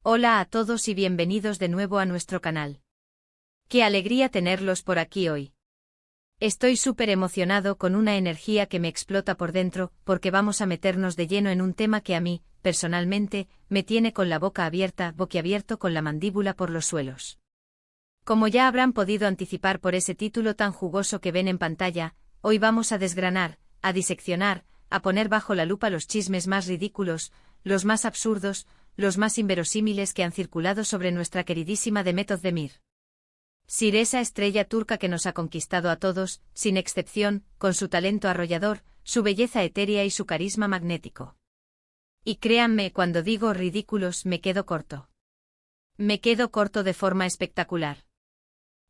Hola a todos y bienvenidos de nuevo a nuestro canal. Qué alegría tenerlos por aquí hoy. Estoy súper emocionado con una energía que me explota por dentro, porque vamos a meternos de lleno en un tema que a mí, personalmente, me tiene con la boca abierta, boquiabierto con la mandíbula por los suelos. Como ya habrán podido anticipar por ese título tan jugoso que ven en pantalla, hoy vamos a desgranar, a diseccionar, a poner bajo la lupa los chismes más ridículos, los más absurdos, los más inverosímiles que han circulado sobre nuestra queridísima Demet Özdemir. Esa estrella turca que nos ha conquistado a todos, sin excepción, con su talento arrollador, su belleza etérea y su carisma magnético. Y créanme, cuando digo ridículos me quedo corto. Me quedo corto de forma espectacular.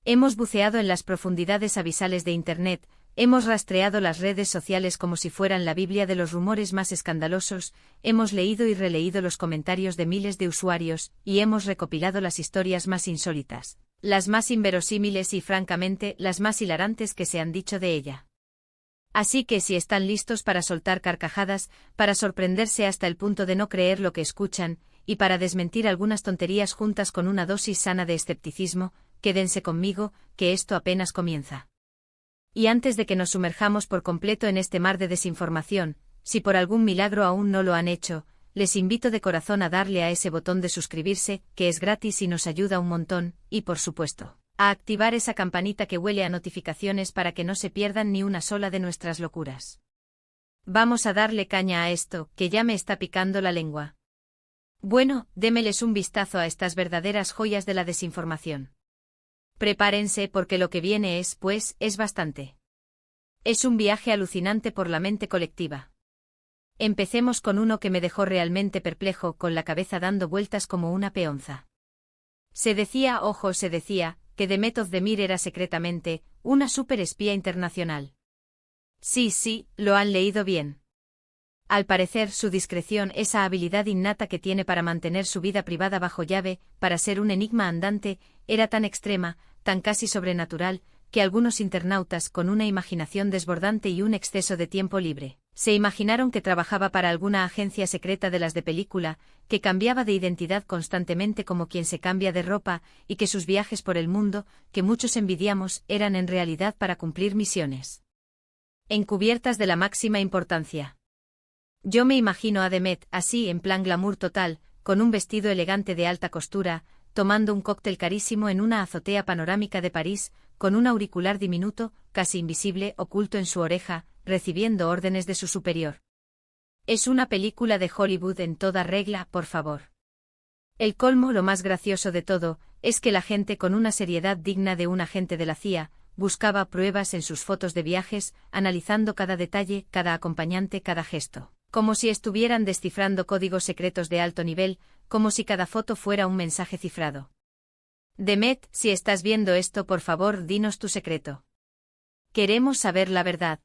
Hemos buceado en las profundidades abisales de Internet, hemos rastreado las redes sociales como si fueran la Biblia de los rumores más escandalosos, hemos leído y releído los comentarios de miles de usuarios, y hemos recopilado las historias más insólitas, las más inverosímiles y francamente las más hilarantes que se han dicho de ella. Así que si están listos para soltar carcajadas, para sorprenderse hasta el punto de no creer lo que escuchan, y para desmentir algunas tonterías juntas con una dosis sana de escepticismo, quédense conmigo, que esto apenas comienza. Y antes de que nos sumerjamos por completo en este mar de desinformación, si por algún milagro aún no lo han hecho, les invito de corazón a darle a ese botón de suscribirse, que es gratis y nos ayuda un montón, y por supuesto, a activar esa campanita que huele a notificaciones para que no se pierdan ni una sola de nuestras locuras. Vamos a darle caña a esto, que ya me está picando la lengua. Bueno, démeles un vistazo a estas verdaderas joyas de la desinformación. Prepárense porque lo que viene es bastante. Es un viaje alucinante por la mente colectiva. Empecemos con uno que me dejó realmente perplejo, con la cabeza dando vueltas como una peonza. Se decía, que Demet Özdemir era secretamente una superespía internacional. Sí, lo han leído bien. Al parecer, su discreción, esa habilidad innata que tiene para mantener su vida privada bajo llave, para ser un enigma andante, era tan extrema, tan casi sobrenatural, que algunos internautas, con una imaginación desbordante y un exceso de tiempo libre, se imaginaron que trabajaba para alguna agencia secreta de las de película, que cambiaba de identidad constantemente como quien se cambia de ropa, y que sus viajes por el mundo, que muchos envidiamos, eran en realidad para cumplir misiones encubiertas de la máxima importancia. Yo me imagino a Demet, así en plan glamour total, con un vestido elegante de alta costura, tomando un cóctel carísimo en una azotea panorámica de París, con un auricular diminuto, casi invisible, oculto en su oreja, recibiendo órdenes de su superior. Es una película de Hollywood en toda regla, por favor. El colmo, lo más gracioso de todo, es que la gente con una seriedad digna de un agente de la CIA, buscaba pruebas en sus fotos de viajes, analizando cada detalle, cada acompañante, cada gesto, como si estuvieran descifrando códigos secretos de alto nivel, como si cada foto fuera un mensaje cifrado. Demet, si estás viendo esto, por favor, dinos tu secreto. Queremos saber la verdad.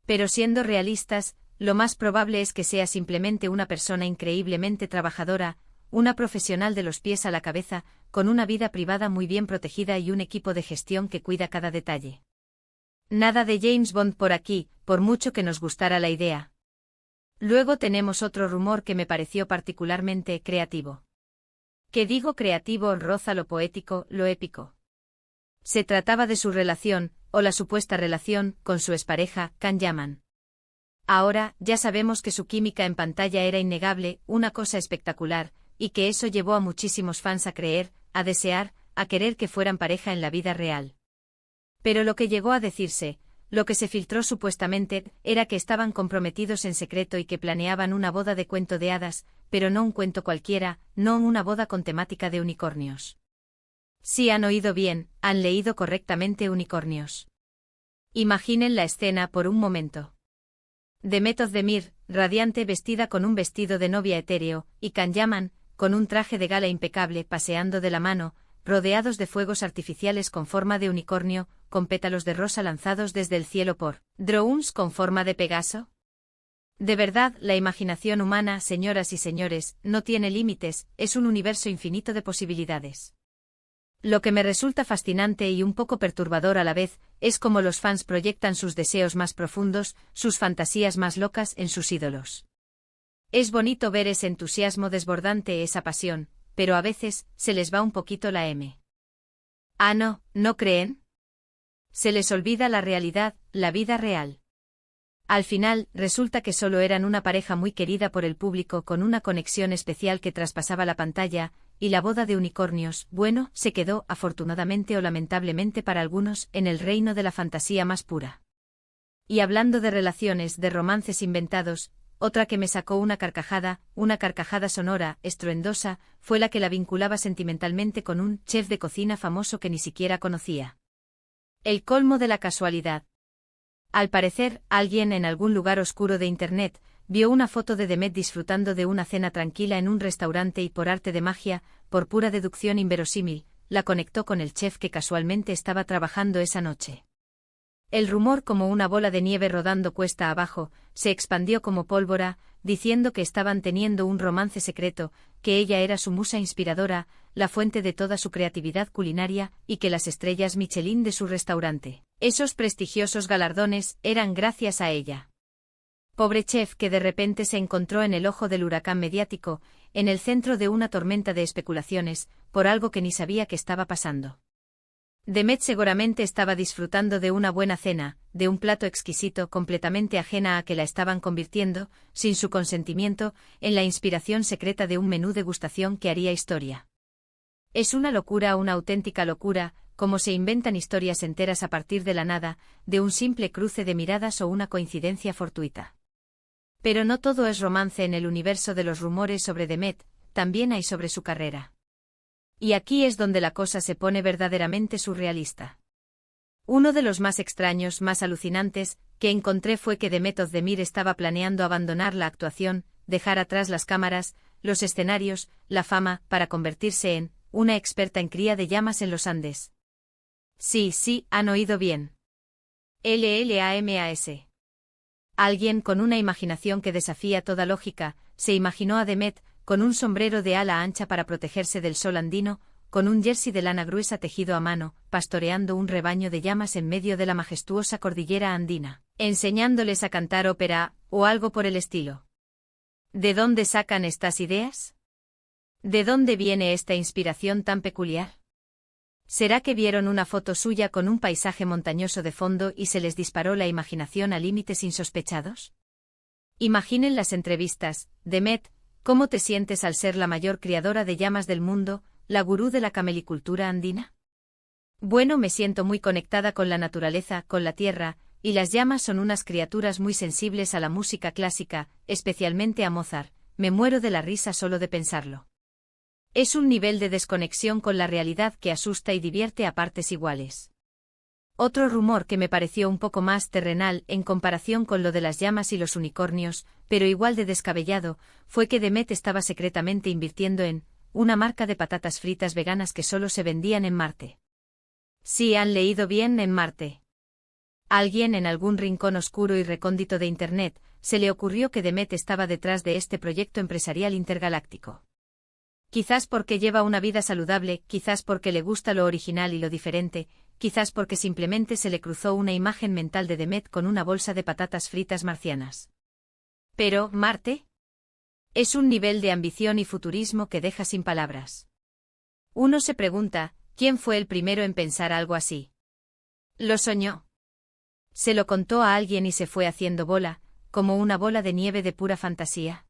Pero siendo realistas, lo más probable es que sea simplemente una persona increíblemente trabajadora, una profesional de los pies a la cabeza, con una vida privada muy bien protegida y un equipo de gestión que cuida cada detalle. Nada de James Bond por aquí, por mucho que nos gustara la idea. Luego tenemos otro rumor que me pareció particularmente creativo. Que digo creativo, roza lo poético, lo épico. Se trataba de su relación, o la supuesta relación, con su expareja, Can Yaman. Ahora, ya sabemos que su química en pantalla era innegable, una cosa espectacular, y que eso llevó a muchísimos fans a creer, a desear, a querer que fueran pareja en la vida real. Pero lo que llegó a decirse, lo que se filtró supuestamente, era que estaban comprometidos en secreto y que planeaban una boda de cuento de hadas, pero no un cuento cualquiera, no una boda con temática de unicornios. Sí, han oído bien, han leído correctamente, unicornios. Imaginen la escena por un momento. Demet Özdemir, radiante, vestida con un vestido de novia etéreo, y Can Yaman, con un traje de gala impecable, paseando de la mano, rodeados de fuegos artificiales con forma de unicornio, con pétalos de rosa lanzados desde el cielo por drones con forma de Pegaso. De verdad, la imaginación humana, señoras y señores, no tiene límites, es un universo infinito de posibilidades. Lo que me resulta fascinante y un poco perturbador a la vez, es cómo los fans proyectan sus deseos más profundos, sus fantasías más locas en sus ídolos. Es bonito ver ese entusiasmo desbordante, esa pasión, pero a veces, se les va un poquito la M. Ah, no, ¿no creen? Se les olvida la realidad, la vida real. Al final, resulta que solo eran una pareja muy querida por el público con una conexión especial que traspasaba la pantalla, y la boda de unicornios, bueno, se quedó, afortunadamente o lamentablemente para algunos, en el reino de la fantasía más pura. Y hablando de relaciones, de romances inventados, otra que me sacó una carcajada sonora, estruendosa, fue la que la vinculaba sentimentalmente con un chef de cocina famoso que ni siquiera conocía. El colmo de la casualidad. Al parecer, alguien en algún lugar oscuro de Internet vio una foto de Demet disfrutando de una cena tranquila en un restaurante y por arte de magia, por pura deducción inverosímil, la conectó con el chef que casualmente estaba trabajando esa noche. El rumor, como una bola de nieve rodando cuesta abajo, se expandió como pólvora, diciendo que estaban teniendo un romance secreto, que ella era su musa inspiradora, la fuente de toda su creatividad culinaria, y que las estrellas Michelin de su restaurante, esos prestigiosos galardones, eran gracias a ella. Pobre chef que de repente se encontró en el ojo del huracán mediático, en el centro de una tormenta de especulaciones, por algo que ni sabía que estaba pasando. Demet seguramente estaba disfrutando de una buena cena, de un plato exquisito completamente ajena a que la estaban convirtiendo, sin su consentimiento, en la inspiración secreta de un menú degustación que haría historia. Es una locura, una auténtica locura, como se inventan historias enteras a partir de la nada, de un simple cruce de miradas o una coincidencia fortuita. Pero no todo es romance en el universo de los rumores sobre Demet, también hay sobre su carrera. Y aquí es donde la cosa se pone verdaderamente surrealista. Uno de los más extraños, más alucinantes, que encontré fue que Demet Özdemir estaba planeando abandonar la actuación, dejar atrás las cámaras, los escenarios, la fama, para convertirse en una experta en cría de llamas en los Andes. Sí, han oído bien. LLAMAS. Alguien con una imaginación que desafía toda lógica, se imaginó a Demet, con un sombrero de ala ancha para protegerse del sol andino, con un jersey de lana gruesa tejido a mano, pastoreando un rebaño de llamas en medio de la majestuosa cordillera andina, enseñándoles a cantar ópera, o algo por el estilo. ¿De dónde sacan estas ideas? ¿De dónde viene esta inspiración tan peculiar? ¿Será que vieron una foto suya con un paisaje montañoso de fondo y se les disparó la imaginación a límites insospechados? Imaginen las entrevistas. Demet, ¿cómo te sientes al ser la mayor criadora de llamas del mundo, la gurú de la camelicultura andina? Bueno, me siento muy conectada con la naturaleza, con la tierra, y las llamas son unas criaturas muy sensibles a la música clásica, especialmente a Mozart. Me muero de la risa solo de pensarlo. Es un nivel de desconexión con la realidad que asusta y divierte a partes iguales. Otro rumor que me pareció un poco más terrenal en comparación con lo de las llamas y los unicornios, pero igual de descabellado, fue que Demet estaba secretamente invirtiendo en una marca de patatas fritas veganas que solo se vendían en Marte. Sí, han leído bien, en Marte. Alguien en algún rincón oscuro y recóndito de Internet se le ocurrió que Demet estaba detrás de este proyecto empresarial intergaláctico. Quizás porque lleva una vida saludable, quizás porque le gusta lo original y lo diferente, quizás porque simplemente se le cruzó una imagen mental de Demet con una bolsa de patatas fritas marcianas. Pero, ¿Marte? Es un nivel de ambición y futurismo que deja sin palabras. Uno se pregunta, ¿quién fue el primero en pensar algo así? Lo soñó. Se lo contó a alguien y se fue haciendo bola, como una bola de nieve de pura fantasía.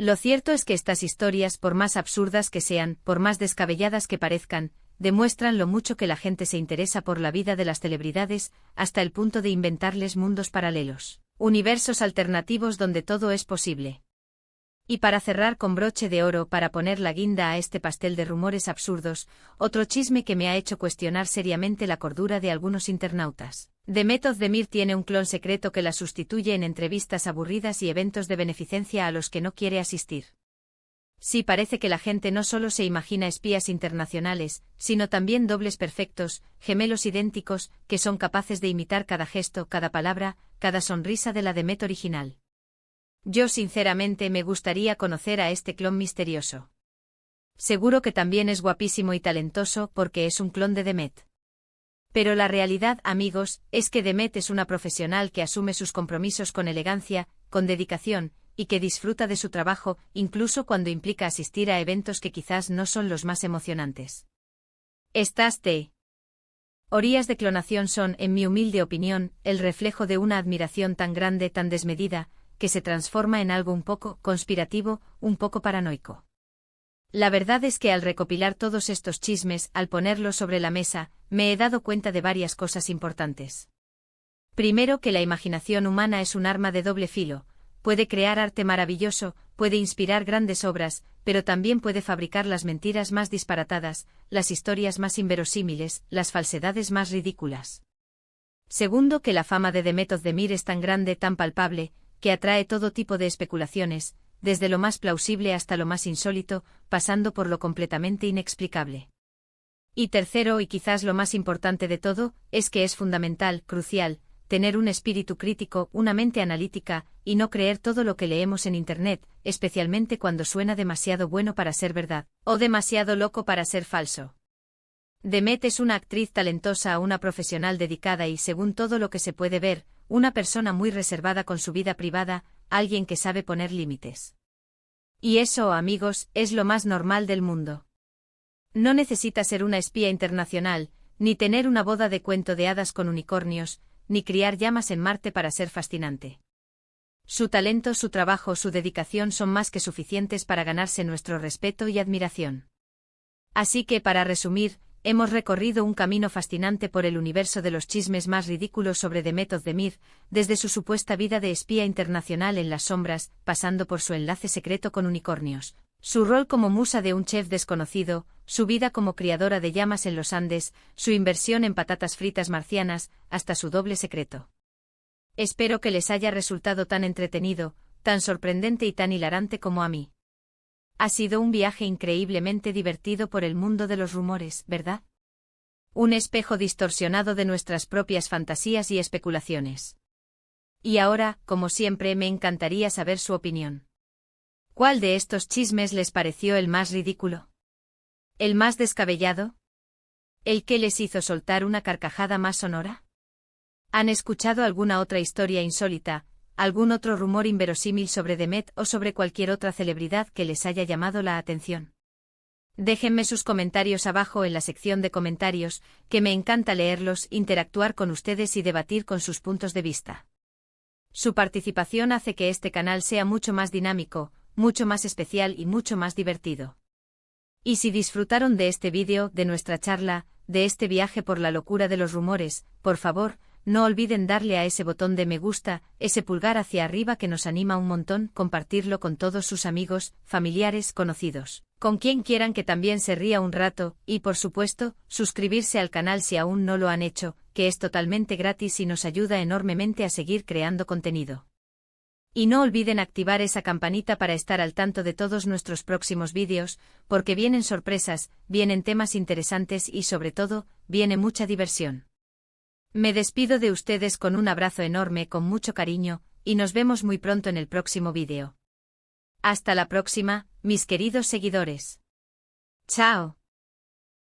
Lo cierto es que estas historias, por más absurdas que sean, por más descabelladas que parezcan, demuestran lo mucho que la gente se interesa por la vida de las celebridades, hasta el punto de inventarles mundos paralelos, universos alternativos donde todo es posible. Y para cerrar con broche de oro, para poner la guinda a este pastel de rumores absurdos, otro chisme que me ha hecho cuestionar seriamente la cordura de algunos internautas. Demet Özdemir tiene un clon secreto que la sustituye en entrevistas aburridas y eventos de beneficencia a los que no quiere asistir. Sí, parece que la gente no solo se imagina espías internacionales, sino también dobles perfectos, gemelos idénticos, que son capaces de imitar cada gesto, cada palabra, cada sonrisa de la Demet original. Yo sinceramente me gustaría conocer a este clon misterioso. Seguro que también es guapísimo y talentoso porque es un clon de Demet. Pero la realidad, amigos, es que Demet es una profesional que asume sus compromisos con elegancia, con dedicación, y que disfruta de su trabajo, incluso cuando implica asistir a eventos que quizás no son los más emocionantes. Estas teorías de clonación son, en mi humilde opinión, el reflejo de una admiración tan grande, tan desmedida, que se transforma en algo un poco conspirativo, un poco paranoico. La verdad es que al recopilar todos estos chismes, al ponerlos sobre la mesa, me he dado cuenta de varias cosas importantes. Primero, que la imaginación humana es un arma de doble filo, puede crear arte maravilloso, puede inspirar grandes obras, pero también puede fabricar las mentiras más disparatadas, las historias más inverosímiles, las falsedades más ridículas. Segundo, que la fama de Demet Özdemir es tan grande, tan palpable, que atrae todo tipo de especulaciones, desde lo más plausible hasta lo más insólito, pasando por lo completamente inexplicable. Y tercero, y quizás lo más importante de todo, es que es fundamental, crucial, tener un espíritu crítico, una mente analítica, y no creer todo lo que leemos en Internet, especialmente cuando suena demasiado bueno para ser verdad, o demasiado loco para ser falso. Demet es una actriz talentosa, una profesional dedicada y, según todo lo que se puede ver, una persona muy reservada con su vida privada, alguien que sabe poner límites. Y eso, amigos, es lo más normal del mundo. No necesita ser una espía internacional, ni tener una boda de cuento de hadas con unicornios, ni criar llamas en Marte para ser fascinante. Su talento, su trabajo, su dedicación son más que suficientes para ganarse nuestro respeto y admiración. Así que, para resumir, hemos recorrido un camino fascinante por el universo de los chismes más ridículos sobre Demet Özdemir, desde su supuesta vida de espía internacional en las sombras, pasando por su enlace secreto con unicornios, su rol como musa de un chef desconocido, su vida como criadora de llamas en los Andes, su inversión en patatas fritas marcianas, hasta su doble secreto. Espero que les haya resultado tan entretenido, tan sorprendente y tan hilarante como a mí. Ha sido un viaje increíblemente divertido por el mundo de los rumores, ¿verdad? Un espejo distorsionado de nuestras propias fantasías y especulaciones. Y ahora, como siempre, me encantaría saber su opinión. ¿Cuál de estos chismes les pareció el más ridículo? ¿El más descabellado? ¿El que les hizo soltar una carcajada más sonora? ¿Han escuchado alguna otra historia insólita, algún otro rumor inverosímil sobre Demet o sobre cualquier otra celebridad que les haya llamado la atención? Déjenme sus comentarios abajo en la sección de comentarios, que me encanta leerlos, interactuar con ustedes y debatir con sus puntos de vista. Su participación hace que este canal sea mucho más dinámico, mucho más especial y mucho más divertido. Y si disfrutaron de este vídeo, de nuestra charla, de este viaje por la locura de los rumores, por favor, no olviden darle a ese botón de me gusta, ese pulgar hacia arriba que nos anima un montón, compartirlo con todos sus amigos, familiares, conocidos, con quien quieran que también se ría un rato, y por supuesto, suscribirse al canal si aún no lo han hecho, que es totalmente gratis y nos ayuda enormemente a seguir creando contenido. Y no olviden activar esa campanita para estar al tanto de todos nuestros próximos vídeos, porque vienen sorpresas, vienen temas interesantes y sobre todo, viene mucha diversión. Me despido de ustedes con un abrazo enorme con mucho cariño, y nos vemos muy pronto en el próximo vídeo. Hasta la próxima, mis queridos seguidores. Chao.